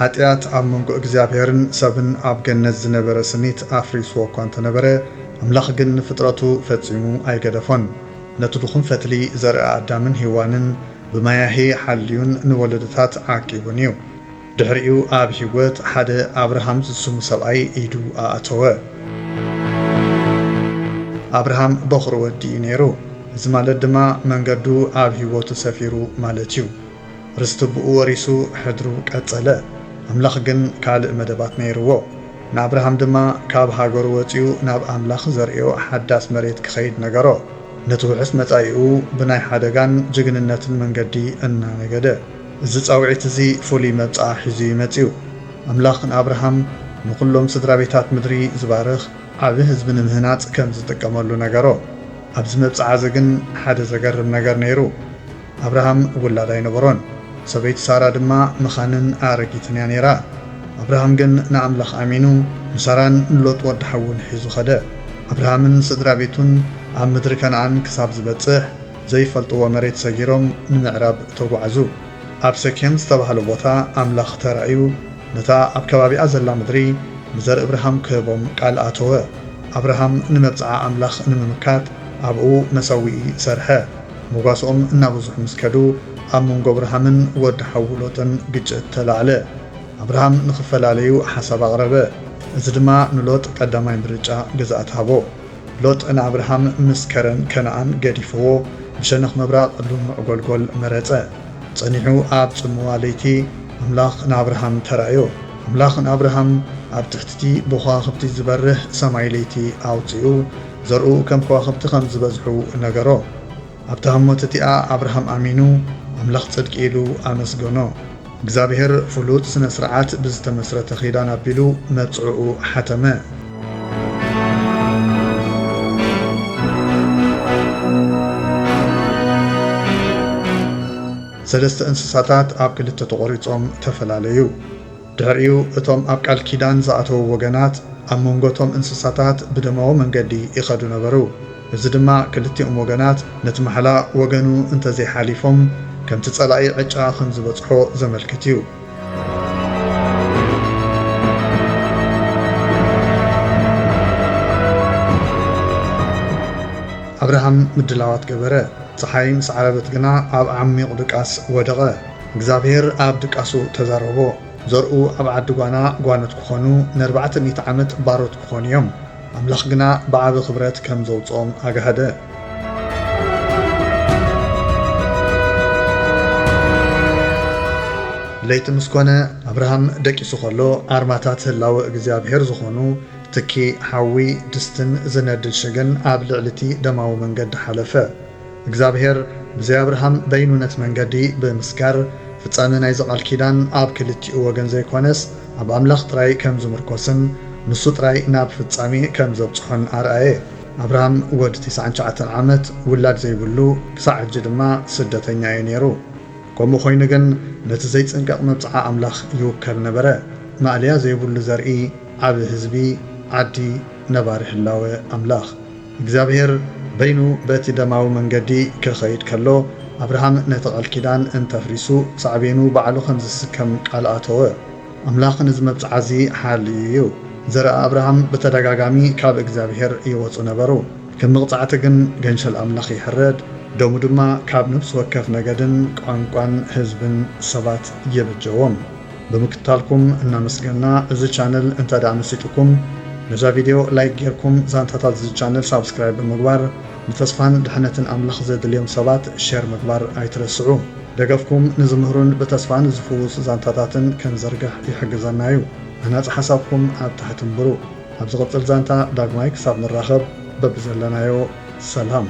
ኃጢአት ኣብ መንጎ እግዚአብሔርን ሰብን ኣብ ገነት ዝነበረ ስኒት ኣፍሪስዎ እኳ እንተነበረ ኣምላኽ ግን ንፍጥረቱ ፈጺሙ ኣይገደፎን። ነቲ ድኹም ፈትሊ ዘርኢ ኣዳምን ሔዋንን ብማያሄ ሓልዩን ንወለደታት ዓቂቡን እዩ። ድሕሪኡ ኣብ ህይወት ሓደ አብርሃም ዝስሙ ሰብኣይ ኢዱ ኣእተወ። አብርሃም በኹሪ ወዲ እዩ ነይሩ። እዚ ማለት ድማ መንገዱ ኣብ ህይወቱ ሰፊሩ ማለት እዩ። ርስቲ ብኡ ወሪሱ ሕድሩ ቀጸለ። ኣምላኽ ግን ካልእ መደባት ነይርዎ። ንአብርሃም ድማ ካብ ሃገሩ ወፂኡ ናብ ኣምላኽ ዘርእዮ ሓዳስ መሬት ክኸይድ ነገሮ። ነቲ ውሑስ መጻኢኡ ብናይ ሓደጋን ጅግንነትን መንገዲ እናነገደ እዚ ጻውዒት እዚ ፍሉይ መብጽዓ ሒዙ ይመጽኡ። ኣምላኽ ንአብርሃም ንኹሎም ስድራ ቤታት ምድሪ ዝባርኽ ዓብዪ ህዝቢ ንምህናጽ ከም ዝጥቀመሉ ነገሮ። ኣብዚ መብጽዓ እዚ ግን ሓደ ዘገርም ነገር ነይሩ። አብርሃም ውላድ ኣይነበሮን። ሰበይቲ ሳራ ድማ መኻንን ኣረጊትን እያ ነይራ። አብርሃም ግን ንኣምላኽ ኣሚኑ ንሳራን ንሎጥ ወዲ ሓውን ሒዙ ኸደ። አብርሃምን ስድራ ቤቱን ኣብ ምድሪ ከነዓን ክሳብ ዝበጽሕ ዘይፈልጥዎ መሬት ሰጊሮም ንምዕራብ ተጓዓዙ። ኣብ ሰኬም ዝተባህለ ቦታ ኣምላኽ ተራእዩ ነታ ኣብ ከባቢኣ ዘላ ምድሪ ንዘር አብርሃም ክህቦም ቃል ኣተወ። አብርሃም ንመብጽዓ ኣምላኽ ንምምካት ኣብኡ መሰዊኢ ሰርሐ። መጓሶኦም እናብዙሕ ምስ ከዱ ኣብ መንጎ አብርሃምን ወዲ ሓዊ ሎጥን ግጭት ተላዕለ። አብርሃም ንኽፈላለዩ ሓሳብ ኣቕረበ። እዚ ድማ ንሎጥ ቀዳማይ ምርጫ ግዝኣት ሃቦ። ሎጥ ንአብርሃም ምስ ከረን ከነዓን ገዲፍዎ ብሸነኽ ምብራቕ ልሙዕ ጎልጎል መረጸ። ጸኒሑ ኣብ ጽምዋ ለይቲ ኣምላኽ ንአብርሃም ተራእዮ። ኣምላኽ ንአብርሃም ኣብ ትሕቲ ብከዋኽብቲ ዝበርህ ሰማይ ለይቲ ኣውፂኡ ዘርኡ ከም ከዋኽብቲ ከም ዝበዝሑ ነገሮ። ኣብታ ህሞት እቲኣ አብርሃም ኣሚኑ ኣምላኽ ጽድቂ ኢሉ ኣመስገኖ። እግዚአብሔር ፍሉጥ ስነ ስርዓት ብዝተመስረተ ኺዳን ኣቢሉ መብጽዑ ሓተመ። ሰለስተ እንስሳታት ኣብ ክልተ ተቖሪጾም ተፈላለዩ። ድሕሪኡ እቶም ኣብ ቃል ኪዳን ዝኣተዉ ወገናት ኣብ መንጎቶም እንስሳታት ብደማዊ መንገዲ ይኸዱ ነበሩ። እዚ ድማ ክልቲኦም ወገናት ነቲ መሓላ ወገኑ እንተዘይሓሊፎም ከምቲ ጸላኢ ዕጫ ከም ዝበጽሖ ዘመልክት እዩ። አብርሃም ምድላዋት ገበረ። ፀሓይ ምስ ዓረበት ግና ኣብ ዓሚቕ ድቃስ ወደቐ። እግዚአብሔር ኣብ ድቃሱ ተዛረቦ። ዘርኡ ኣብ ዓዲ ጓኖት ክኾኑ ን400 ዓመት ባሮት ክኾኑ እዮም። ኣምላኽ ግና ብዓቢ ኽብረት ከም ዘውፅኦም ኣጋህደ። ለይቲ ምስ ኮነ አብርሃም ደቂሱ ኸሎ ኣርማታት ህላወ እግዚአብሔር ዝኾኑ ትኪ ሓዊ ድስትን ዝነድድ ሽግን ኣብ ልዕልቲ ደማዊ መንገዲ ሓለፈ። እግዚአብሔር ብዘይ አብርሃም በይኑነት መንገዲ ብምስጋር ፍጻሜ ናይ ቃል ኪዳን ኣብ ክልቲኡ ወገን ዘይኮነስ ኣብ ኣምላኽ ጥራይ ከም ዝምርኮስን ንሱ ጥራይ ናብ ፍጻሜ ከም ዘብጽሖን ኣርአየ። አብርሃም ወዲ 99 ዓመት ውላድ ዘይብሉ ክሳዕ ሕጂ ድማ ስደተኛ እዩ ነይሩ። ከምኡ ኮይኑ ግን ነቲ ዘይጽንቀቕ መብጽዓ ኣምላኽ ይውከል ነበረ። ማዕልያ ዘይብሉ ዘርኢ ዓብ ህዝቢ ዓዲ ነባሪ ህላወ ኣምላኽ እግዚአብሔር በይኑ በቲ ደማዊ መንገዲ ክኸይድ ከሎ አብርሃም ነቲ ቃል ኪዳን እንተፍሪሱ ሳዕቤኑ ባዕሉ ከም ዝስከም ቃል ኣተወ። ኣምላኽ ነዚ መብጽዓ እዚ ሓልዩ እዩ። ዘረአ አብርሃም በተደጋጋሚ ካብ እግዚአብሔር ይወፁ ነበሩ። ከም መቕጻዕቲ ግን ገንሸል ኣምላኽ ይሕረድ። ደሙ ድማ ካብ ነፍሲ ወከፍ ነገድን ቋንቋን ህዝብን ሰባት እየበጀዎም። ብምክታልኩም እናመስገና እዚ ቻነል እንተዳ መሲጥኩም ነዛ ቪድዮ ላይክ ጌርኩም ዛንታታት እዚ ቻነል ሳብስክራይብ ብምግባር ንተስፋን ድሕነትን ኣምላኽ ዘድልዮም ሰባት ሼር ምግባር ኣይትረስዑ። ደገፍኩም ንዝምህሩን ብተስፋን ዝፍውስ ዛንታታትን ከንዘርግሕ ይሕግዘና እዩ። ኣናጽ ሓሳብኩም ኣብ ታሕቲ እምብሩ። ኣብ ዝቕጽል ዛንታ ዳግማይ ክሳብ ንራኸብ በብዘለናዮ ሰላም።